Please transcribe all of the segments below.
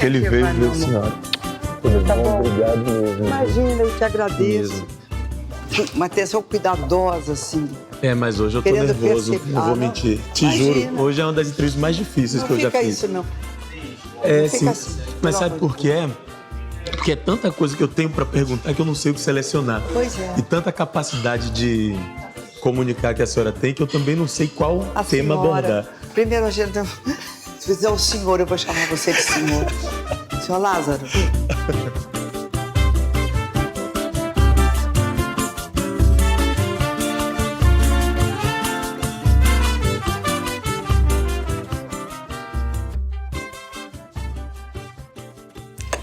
que ele veio ver a senhora. Tá bom. Obrigado mesmo. Imagina, eu te agradeço. Mesmo. Uma atenção cuidadosa, assim. Mas hoje eu tô Querendo nervoso, perceber. não vou Não. mentir. Te Imagina. juro, hoje é uma das entrevistas mais difíceis Não que eu já fica fiz. isso, não. Não fica assim, mas pelo sabe amor por quê? Porque é tanta coisa que eu tenho pra perguntar que eu não sei o que selecionar. Pois é. E tanta capacidade de comunicar que a senhora tem que eu também não sei qual A tema senhora, abordar. primeiro a gente... Se fizer o senhor, eu vou chamar você de senhor. Senhor Lázaro.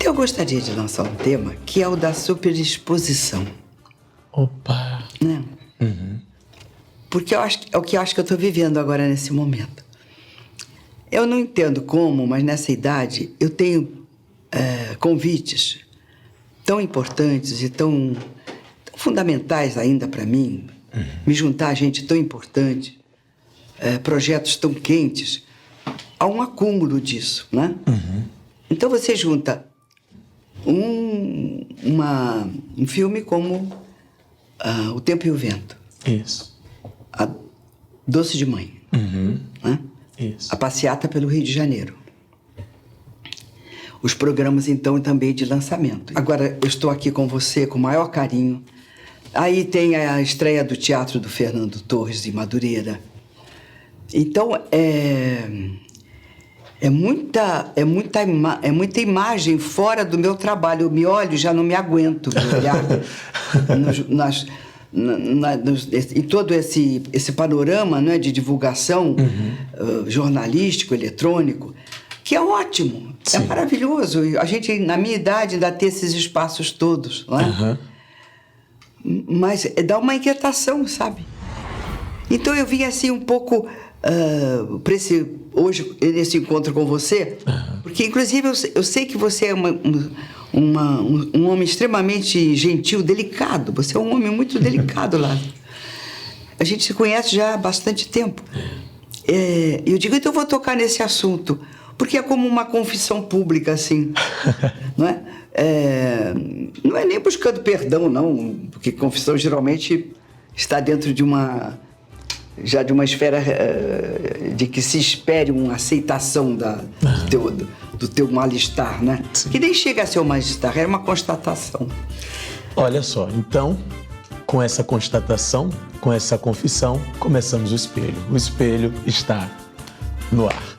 Eu gostaria de lançar um tema que é o da superexposição. Opa! Né? Porque é o que eu acho que eu estou vivendo agora nesse momento. Eu não entendo como, mas nessa idade eu tenho convites tão importantes e tão fundamentais ainda para mim, me juntar a gente tão importante, projetos tão quentes, há um acúmulo disso, né? Então você junta um filme como O Tempo e o Vento. Isso. A Doce de Mãe. Né? Isso. A Passeata pelo Rio de Janeiro. Os programas, então, também de lançamento. Agora, eu estou aqui com você com o maior carinho. Aí tem a estreia do teatro do Fernando Torres, de Madureira. Então, é muita imagem fora do meu trabalho. Eu me olho e já não me aguento de olhar em todo esse panorama, né, de divulgação jornalístico, eletrônico, que é ótimo, Sim. é maravilhoso. A gente, na minha idade, ainda tem esses espaços todos, não é? Mas dá uma inquietação, sabe? Então eu vim assim um pouco para hoje nesse encontro com você, porque inclusive eu sei que você é um homem extremamente gentil, delicado. Você é um homem muito delicado, lá. A gente se conhece já há bastante tempo. Eu digo, então eu vou tocar nesse assunto, porque é como uma confissão pública, assim, não é? Não é nem buscando perdão, não, porque confissão geralmente está dentro de uma esfera de que se espere uma aceitação do teu mal-estar, né? Sim. Que nem chega a ser um mal-estar, é uma constatação. Olha só, então, com essa constatação, com essa confissão, começamos o espelho. O espelho está no ar.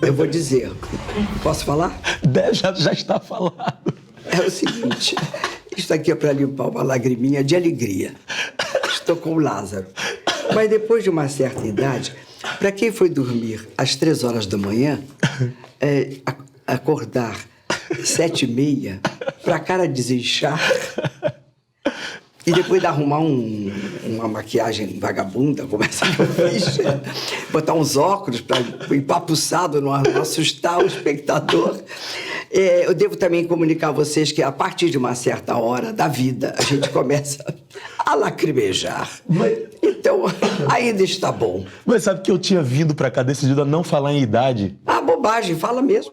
Eu vou dizer, posso falar? Já está falado. É o seguinte, isso aqui é para limpar uma lagriminha de alegria. Estou com o Lázaro. Mas depois de uma certa idade, para quem foi dormir às 3 horas da manhã, acordar 7h30, para a cara desinchar, e depois de arrumar uma maquiagem vagabunda, como essa que eu fiz, botar uns óculos para empapuçado, não assustar o espectador. Eu devo também comunicar a vocês que a partir de uma certa hora da vida a gente começa a lacrimejar. Então, ainda está bom. Mas sabe que eu tinha vindo pra cá decidido a não falar em idade? Ah, bobagem, fala mesmo.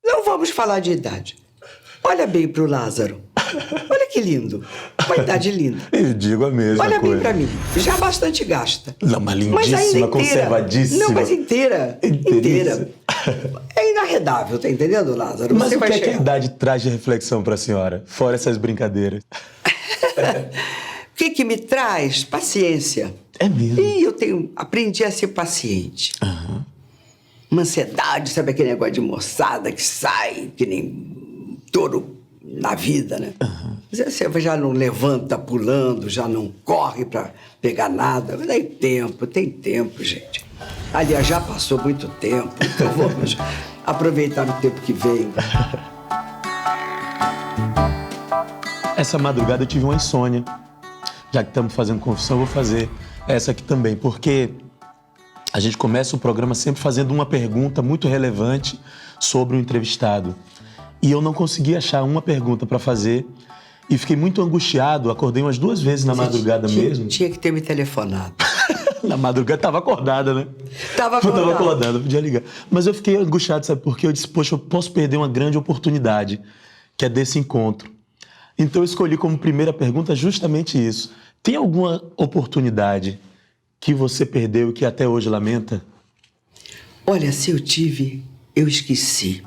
Não vamos falar de idade. Olha bem pro Lázaro. Olha que lindo. Uma idade linda. Eu digo a mesma Olha coisa. bem pra mim. Já bastante gasta. Não, mas lindíssima, mas ainda inteira. conservadíssima. Não, mas inteira. Inteiríssima. É inarredável, tá entendendo, Lázaro? Mas Você o vai que é que a chegar. idade traz de reflexão pra senhora? Fora essas brincadeiras. O que me traz? Paciência. É mesmo? E eu aprendi a ser paciente. uma ansiedade, sabe aquele negócio de moçada que sai, que nem touro na vida, né? Uhum. Você já não levanta pulando, já não corre para pegar nada. Tem tempo, gente. Aliás, já passou muito tempo, então vamos aproveitar o tempo que vem. Essa madrugada eu tive uma insônia. Já que estamos fazendo confissão, eu vou fazer essa aqui também, porque a gente começa o programa sempre fazendo uma pergunta muito relevante sobre o entrevistado. E eu não consegui achar uma pergunta para fazer e fiquei muito angustiado, acordei umas 2 vezes na madrugada mesmo. Tinha que ter me telefonado. Na madrugada estava acordada, né? Estava acordada, podia ligar. Mas eu fiquei angustiado, sabe por quê? Eu disse, poxa, eu posso perder uma grande oportunidade, que é desse encontro. Então eu escolhi como primeira pergunta justamente isso. Tem alguma oportunidade que você perdeu e que até hoje lamenta? Olha, se eu tive, eu esqueci.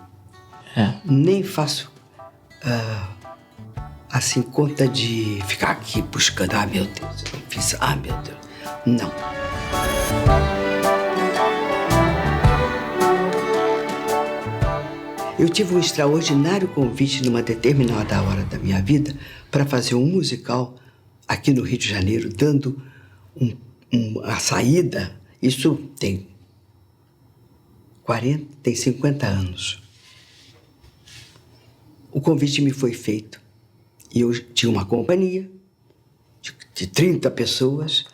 Nem faço assim conta de ficar aqui buscando. Ah, meu Deus, eu fiz. Ah, meu Deus. Não. Eu tive um extraordinário convite numa determinada hora da minha vida para fazer um musical aqui no Rio de Janeiro, dando a saída. Isso tem 50 anos. O convite me foi feito e eu tinha uma companhia de 30 pessoas,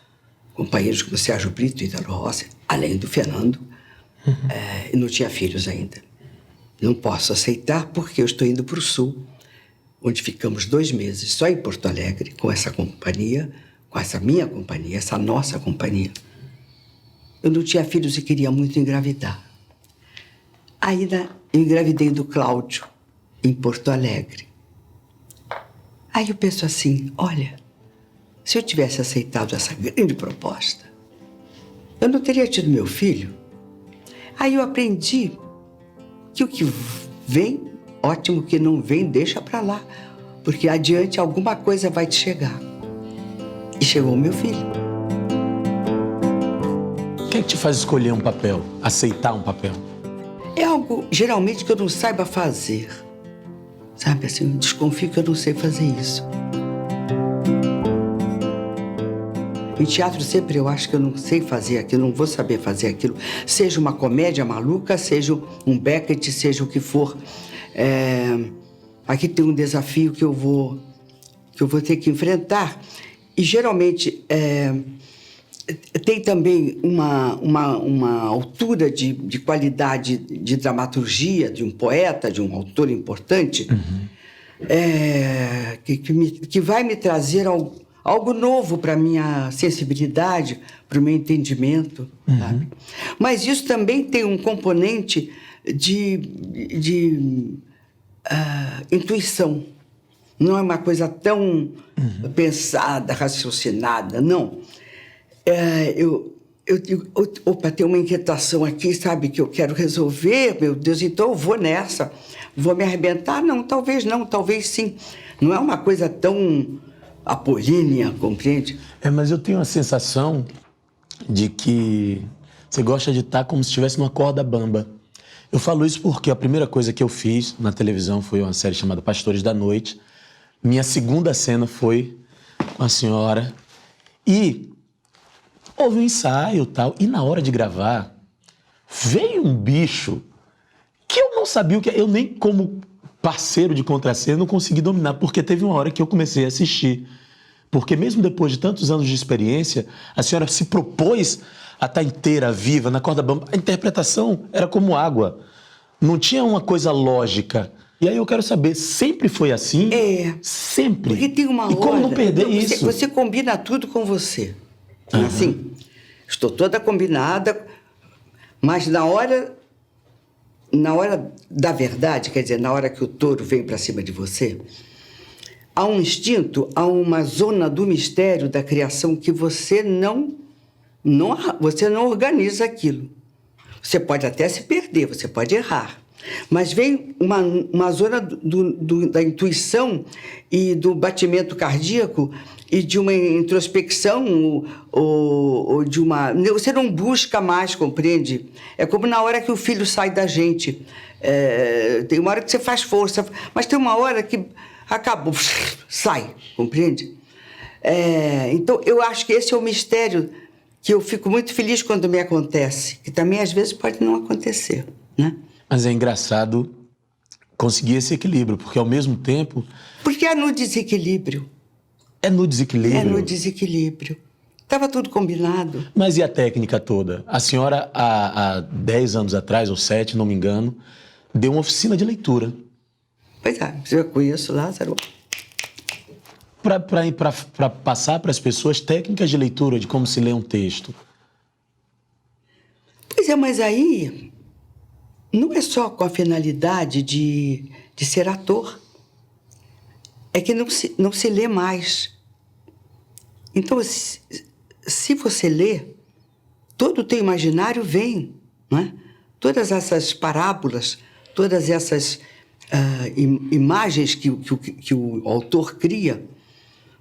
companheiros como Sérgio Brito e Italo Rossi, além do Fernando, e não tinha filhos ainda. Não posso aceitar porque eu estou indo para o Sul, onde ficamos 2 meses só em Porto Alegre, com essa companhia, com essa minha companhia, essa nossa companhia. Eu não tinha filhos e queria muito engravidar. Aí eu engravidei do Cláudio, em Porto Alegre. Aí eu penso assim, olha, se eu tivesse aceitado essa grande proposta, eu não teria tido meu filho. Aí eu aprendi que o que vem, ótimo, o que não vem, deixa pra lá, porque adiante alguma coisa vai te chegar. E chegou o meu filho. O que é que te faz escolher um papel, aceitar um papel? É algo, geralmente, que eu não saiba fazer. Sabe, assim, eu desconfio que eu não sei fazer isso. Em teatro sempre eu acho que eu não sei fazer aquilo, não vou saber fazer aquilo. Seja uma comédia maluca, seja um Beckett, seja o que for. Aqui tem um desafio que eu vou ter que enfrentar. E geralmente tem também uma altura de qualidade de dramaturgia de um poeta, de um autor importante, que vai me trazer algo novo para a minha sensibilidade, para o meu entendimento, sabe? Mas isso também tem um componente de intuição. Não é uma coisa tão pensada, raciocinada, não. Eu digo, opa, tem uma inquietação aqui, sabe, que eu quero resolver, meu Deus, então eu vou nessa. Vou me arrebentar? Não, talvez sim. Não é uma coisa tão apolínea, compreende? Mas eu tenho a sensação de que você gosta de estar como se estivesse numa corda bamba. Eu falo isso porque a primeira coisa que eu fiz na televisão foi uma série chamada Pastores da Noite. Minha segunda cena foi com a senhora e houve um ensaio e tal. E na hora de gravar, veio um bicho que eu não sabia o que é. Eu nem como parceiro de contracena não consegui dominar, porque teve uma hora que eu comecei a assistir. Porque mesmo depois de tantos anos de experiência, a senhora se propôs a estar inteira, viva, na corda bamba. A interpretação era como água. Não tinha uma coisa lógica. E aí eu quero saber, sempre foi assim? Sempre. Porque tem uma hora... E como não perder isso? Você combina tudo com você. Assim, estou toda combinada, mas na hora da verdade, quer dizer, na hora que o touro vem para cima de você, há um instinto, há uma zona do mistério da criação que você não organiza aquilo. Você pode até se perder, você pode errar, Mas vem uma zona da intuição e do batimento cardíaco e de uma introspecção ou de uma... Você não busca mais, compreende? É como na hora que o filho sai da gente. Tem uma hora que você faz força, mas tem uma hora que acabou, sai, compreende? Então, eu acho que esse é o mistério que eu fico muito feliz quando me acontece, que também às vezes pode não acontecer, né? Mas é engraçado conseguir esse equilíbrio, porque ao mesmo tempo... Porque é no desequilíbrio. É no desequilíbrio? É no desequilíbrio. Estava tudo combinado. Mas e a técnica toda? A senhora, há 10 anos atrás, ou 7, não me engano, deu uma oficina de leitura. Pois é, eu conheço Lázaro. Para passar para as pessoas técnicas de leitura, de como se lê um texto. Pois é, mas aí... Não é só com a finalidade de ser ator. É que não se lê mais. Então, se você lê, todo o teu imaginário vem, não é? Todas essas parábolas, todas essas imagens que o autor cria,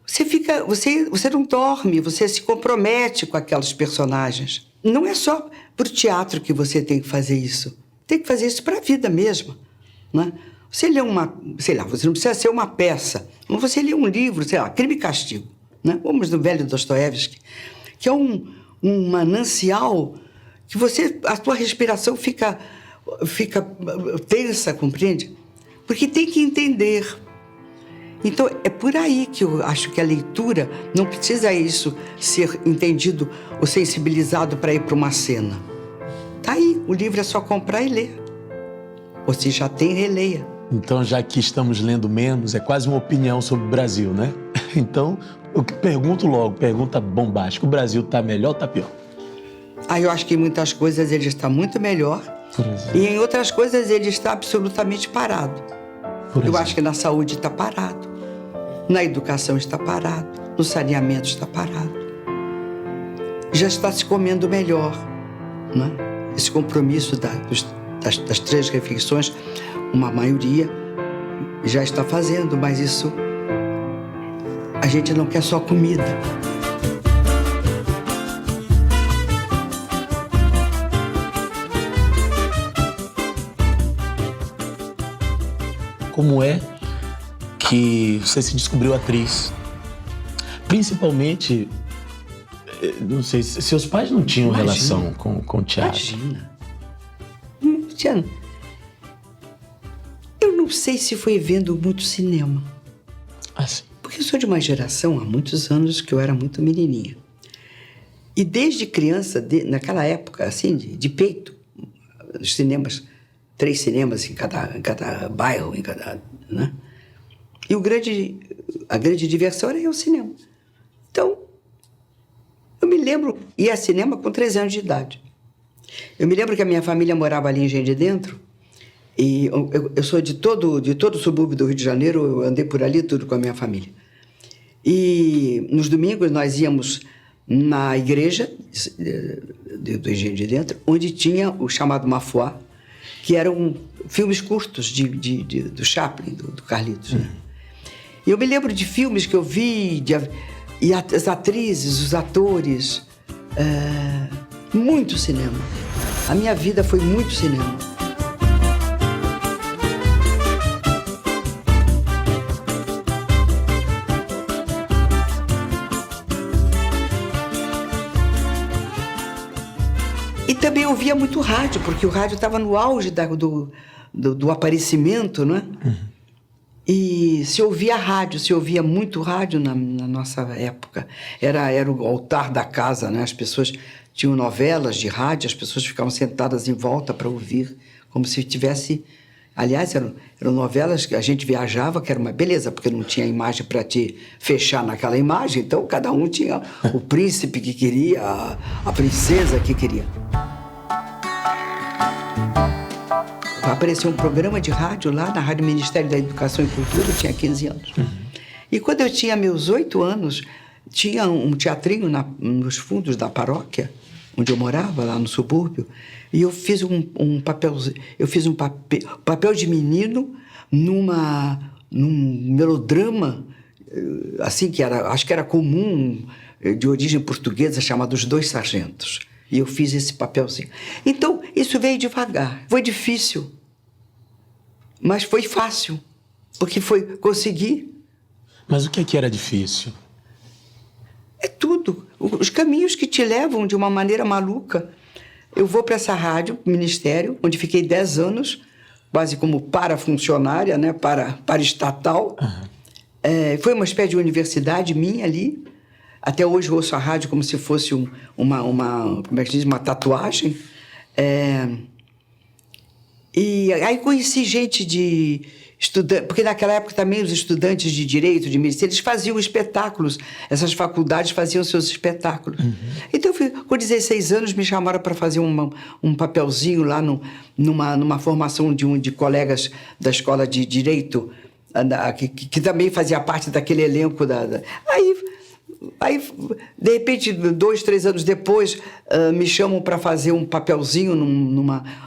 você não dorme, você se compromete com aqueles personagens. Não é só para o teatro que você tem que fazer isso. Tem que fazer isso para a vida mesmo, né? Você lê você não precisa ser uma peça, mas você lê um livro, sei lá, Crime e Castigo, né? Vamos do velho Dostoiévski, que é um manancial que a tua respiração fica tensa, compreende? Porque tem que entender. Então, é por aí que eu acho que a leitura não precisa ser entendido ou sensibilizado para ir para uma cena. Tá aí, o livro é só comprar e ler. Ou se já tem, releia. Então, já que estamos lendo menos, é quase uma opinião sobre o Brasil, né? Então, eu pergunto logo, pergunta bombástica, o Brasil está melhor ou está pior? Eu acho que em muitas coisas ele está muito melhor e em outras coisas ele está absolutamente parado. Eu acho que na saúde está parado, na educação está parado, no saneamento está parado. Já está se comendo melhor, né? Esse compromisso das 3 refeições, uma maioria já está fazendo, mas isso a gente não quer só comida. Como é que você se descobriu atriz? Principalmente, não sei, seus pais não tinham relação com teatro? Imagina. Eu não sei se foi vendo muito cinema. Sim. Porque eu sou de uma geração, há muitos anos, que eu era muito menininha. E desde criança, naquela época, assim, de peito, os cinemas, 3 cinemas em cada bairro, né? E a grande diversão era ir ao cinema. Então, eu me lembro, ia ao cinema com 3 anos de idade. Eu me lembro que a minha família morava ali em Engenho de Dentro, e eu sou de todo o subúrbio do Rio de Janeiro, eu andei por ali tudo com a minha família. E nos domingos nós íamos na igreja do Engenho de Dentro, onde tinha o chamado Mafuá, que eram filmes curtos do Chaplin, do Carlitos, né? E eu me lembro de filmes que eu vi, e as atrizes, os atores, muito cinema. A minha vida foi muito cinema. E também eu ouvia muito rádio, porque o rádio estava no auge do aparecimento, né? E se ouvia rádio, se ouvia muito rádio na nossa época. Era o altar da casa, né? As pessoas tinham novelas de rádio, as pessoas ficavam sentadas em volta para ouvir, como se tivesse... Aliás, eram novelas que a gente viajava, que era uma beleza, porque não tinha imagem para te fechar naquela imagem, então cada um tinha o príncipe que queria, a princesa que queria. Apareceu um programa de rádio lá na Rádio Ministério da Educação e Cultura, eu tinha 15 anos. E quando eu tinha meus 8 anos, tinha um teatrinho nos fundos da paróquia, onde eu morava, lá no subúrbio, e eu fiz um papel de menino num melodrama, assim, acho que era comum, de origem portuguesa, chamado Os Dois Sargentos. E eu fiz esse papelzinho. Então, isso veio devagar. Foi difícil, mas foi fácil, porque consegui. Mas o que é que era difícil? É tudo. Os caminhos que te levam de uma maneira maluca. Eu vou para essa rádio, ministério, onde fiquei 10 anos, quase como parafuncionária, né? para estatal. Uhum. Foi uma espécie de universidade minha ali. Até hoje eu ouço a rádio como se fosse como é que se diz? Uma tatuagem. E aí conheci gente de estudante, porque naquela época também os estudantes de direito, de medicina, eles faziam espetáculos. Essas faculdades faziam seus espetáculos. Uhum. Então, com 16 anos, me chamaram para fazer um papelzinho lá numa formação de colegas da escola de direito, que também fazia parte daquele elenco. Aí, de repente, 2, 3 anos depois, me chamam para fazer um papelzinho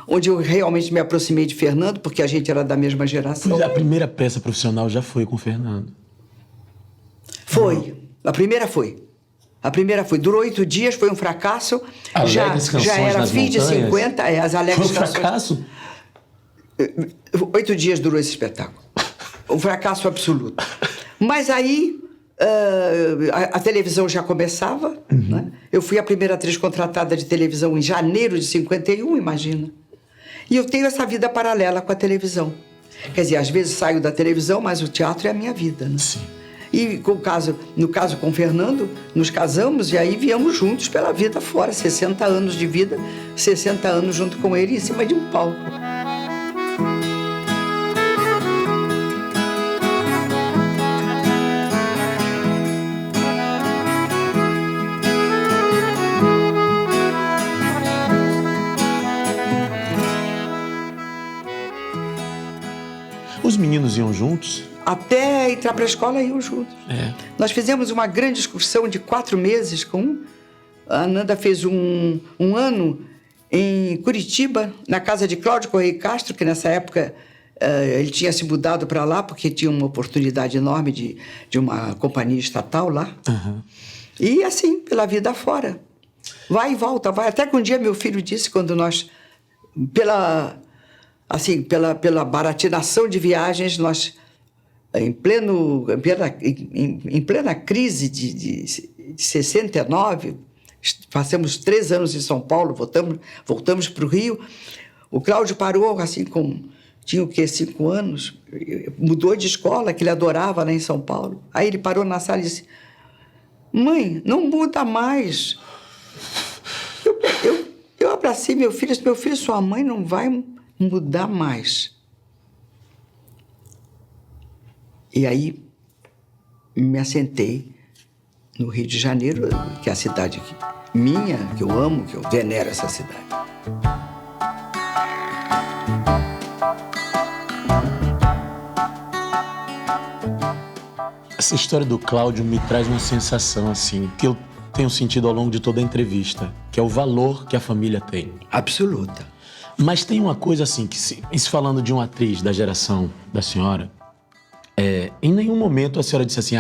onde eu realmente me aproximei de Fernando, porque a gente era da mesma geração. Mas a primeira peça profissional já foi com o Fernando? Foi. A primeira foi. Durou 8 dias, foi um fracasso. Já era fim de 50, as alegres canções. Foi um fracasso? 8 dias durou esse espetáculo. Um fracasso absoluto. Mas aí... a televisão já começava, uhum. Né? Eu fui a primeira atriz contratada de televisão em janeiro de 51, imagina. E eu tenho essa vida paralela com a televisão. Quer dizer, às vezes saio da televisão, mas o teatro é a minha vida, né? Sim. E no caso com o Fernando, nos casamos e aí viemos juntos pela vida fora. 60 anos de vida, 60 anos junto com ele em cima de um palco. Os meninos iam juntos? Até entrar para a escola iam juntos. Nós fizemos uma grande excursão de 4 meses a Nanda fez um ano em Curitiba, na casa de Cláudio Correia Castro, que nessa época ele tinha se mudado para lá porque tinha uma oportunidade enorme de uma companhia estatal lá. Uhum. E assim, pela vida fora. Vai e volta, vai. Até que um dia meu filho disse, quando nós... Pela baratinação de viagens, nós, em plena crise de 69, passamos 3 anos em São Paulo, voltamos para o Rio. O Cláudio parou, assim, tinha o quê? 5 anos, mudou de escola, que ele adorava, né, em São Paulo. Aí ele parou na sala e disse: mãe, não muda mais. Eu abracei meu filho, sua mãe não vai mudar mais. E aí me assentei no Rio de Janeiro, que é a cidade minha, que eu amo, que eu venero essa cidade. Essa história do Cláudio me traz uma sensação assim, que eu tenho sentido ao longo de toda a entrevista, que é o valor que a família tem. Absoluta. Mas tem uma coisa assim, isso falando de uma atriz da geração da senhora, em nenhum momento a senhora disse assim,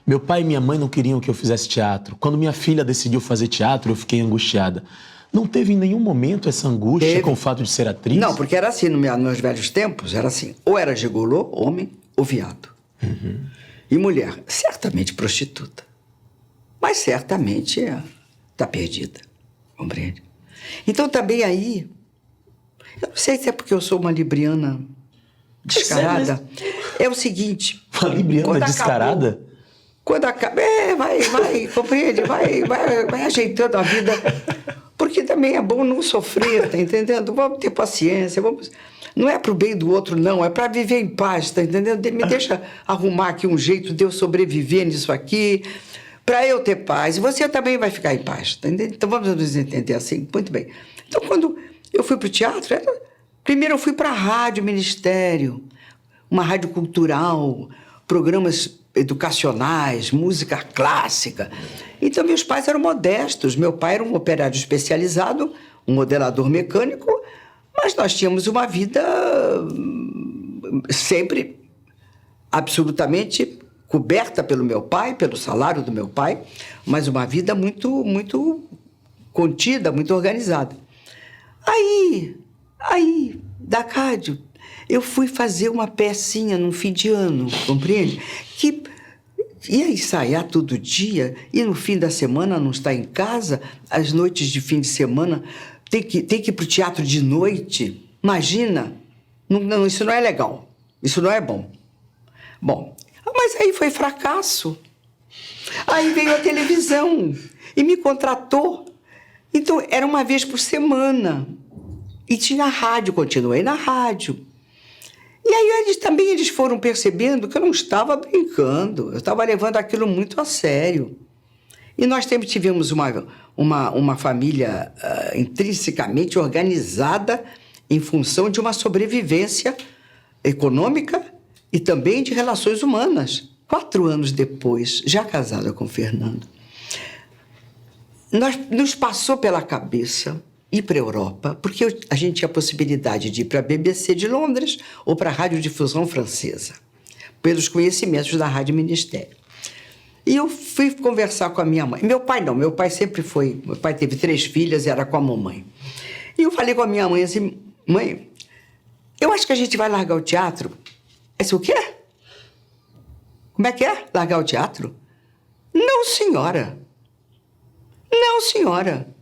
meu pai e minha mãe não queriam que eu fizesse teatro. Quando minha filha decidiu fazer teatro, eu fiquei angustiada. Não teve em nenhum momento essa angústia com o fato de ser atriz? Não, porque era assim, nos meus velhos tempos, era assim, ou era gigolô, homem, ou viado. Uhum. E mulher, certamente prostituta. Mas certamente está perdida, compreende? Então também aí... Eu não sei se é porque eu sou uma libriana descarada. É o seguinte... Uma libriana descarada? Quando acaba... vai, compreende? Vai ajeitando a vida. Porque também é bom não sofrer, tá entendendo? Vamos ter paciência, Não é pro bem do outro, não. É para viver em paz, tá entendendo? Me deixa arrumar aqui um jeito de eu sobreviver nisso aqui, para eu ter paz. E você também vai ficar em paz, tá entendendo? Então vamos nos entender assim. Muito bem. Então, quando eu fui pro teatro, primeiro eu fui para a rádio ministério, uma rádio cultural, programas educacionais, música clássica. Então, meus pais eram modestos. Meu pai era um operário especializado, um modelador mecânico, mas nós tínhamos uma vida sempre absolutamente coberta pelo meu pai, pelo salário do meu pai, mas uma vida muito contida, muito organizada. Aí, da rádio, eu fui fazer uma pecinha num fim de ano, compreende? Que ia ensaiar todo dia e no fim da semana não estar em casa, as noites de fim de semana, tem que ir para o teatro de noite. Imagina, não, isso não é legal, isso não é bom. Bom, mas aí foi fracasso. Aí veio a televisão e me contratou. Então, era uma vez por semana. E tinha rádio, continuei na rádio. E aí eles foram percebendo que eu não estava brincando, eu estava levando aquilo muito a sério. E nós sempre tivemos uma família intrinsecamente organizada em função de uma sobrevivência econômica e também de relações humanas. 4 anos depois, já casada com o Fernando, nos passou pela cabeça ir para a Europa, porque a gente tinha a possibilidade de ir para a BBC de Londres ou para a Radiodifusão Francesa, pelos conhecimentos da Rádio Ministério. E eu fui conversar com a minha mãe. Meu pai não, meu pai sempre foi... Meu pai teve 3 filhas e era com a mamãe. E eu falei com a minha mãe assim, mãe, eu acho que a gente vai largar o teatro. Ela disse, o quê? Como é que é? Largar o teatro? Não, senhora. Não, senhora.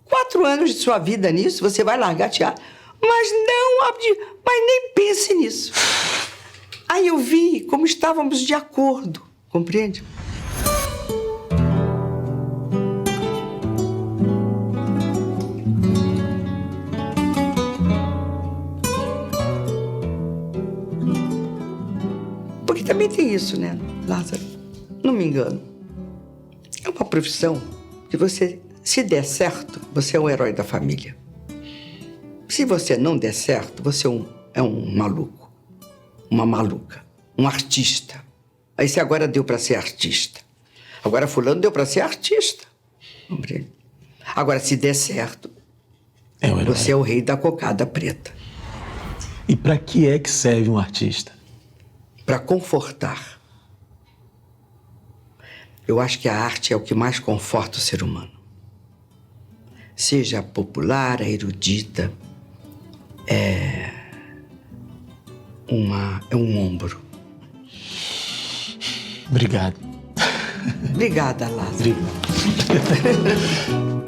4 anos de sua vida nisso, você vai largar teatro. Mas nem pense nisso. Aí eu vi como estávamos de acordo, compreende? Porque também tem isso, né, Lázaro? Não me engano. É uma profissão que você... Se der certo, você é um herói da família. Se você não der certo, você é um maluco, uma maluca, um artista. Aí você agora deu para ser artista. Agora fulano deu para ser artista. Compreende? Agora, se der certo, você é o rei da cocada preta. E para que é que serve um artista? Para confortar. Eu acho que a arte é o que mais conforta o ser humano. Seja popular, erudita, é um ombro. Obrigado. Obrigada, Lázaro. Obrigado.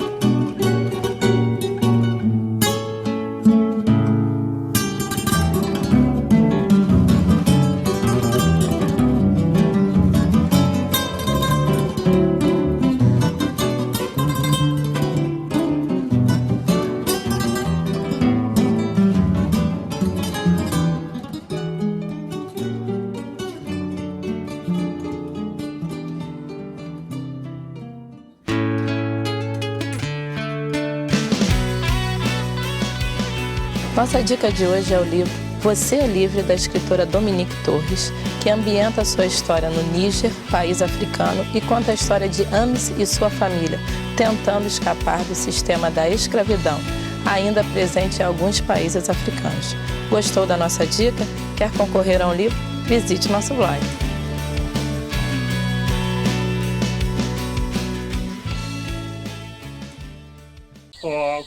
Nossa dica de hoje é o livro Você é Livre, da escritora Dominique Torres, que ambienta sua história no Níger, país africano, e conta a história de Ames e sua família, tentando escapar do sistema da escravidão, ainda presente em alguns países africanos. Gostou da nossa dica? Quer concorrer a um livro? Visite nosso blog.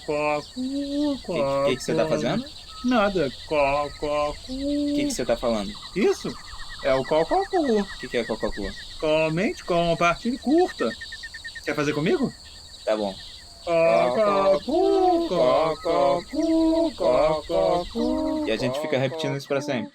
O que você tá fazendo? Nada. O que você tá falando? Isso é o cococu. O que é cococu? Somente com partilha curta. Quer fazer comigo? Tá bom. Cococu, cococu, cococu. E a gente fica repetindo isso pra sempre.